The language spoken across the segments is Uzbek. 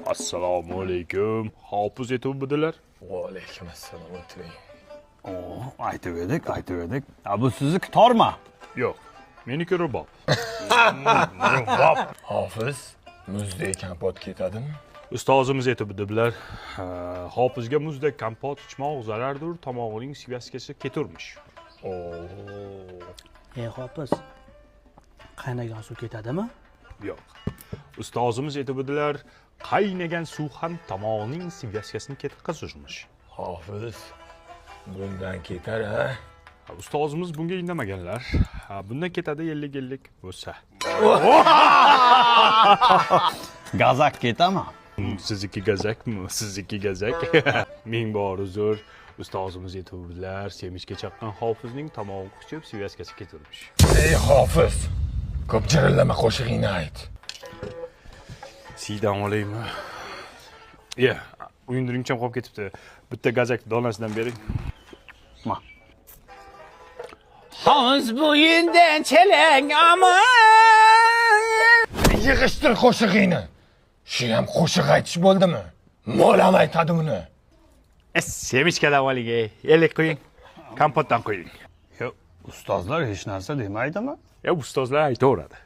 Assalomu alaykum. Hofiz etibdilar. Va alaykum assalom, o'tiring. Aytib edik. Bu sizniki torma. Yo'q, meniki rubob. Hofiz, muzdek kompot ketadimi? Ustozimiz etibdilar. Hofizga muzdek kompot ichmoq zarardir, tomog'ining svyazkasi keturmish. Hofiz, qaynagan suv ketadimi? Yo'q. Ustozimiz etibdilar, qaynagan suv ham tomog'ining svyazkasini ketkazurmish. Hofiz, bundan ketar, ha? Ustozimiz bunga indamaganlar. Bundan ketadi 50-50 bo'lsa. Gazak ketami? Sizniki gazakmi? Sizniki gazak. Ming bor uzr. Ustozimiz etibdilar, semishga chaqqan hofizning tomog'i qichib, svyazkasi keturmish. Ey hofiz, ko'p jirillama, qo'shig'ingni ayt. Siydan olaymi? Uyindiringcham qolib ketibdi. Bitta gazak donasidan bering. Hovuz bo'yindan chelang aman. Yig'ishtir qo'shig'ingni. Shu ham qo'shiq aytish bo'ldimi? Molam aytadi uni. Semishkadan oling, ellik qo'ying. Kompotdan qo'ying. Ustozlar hech narsa demaydimi? Ustozlar aytaveradi.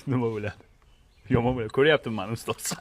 Nima bo'ladi? Yomon bo'ladi. Ko'ryaptimi men ustoz?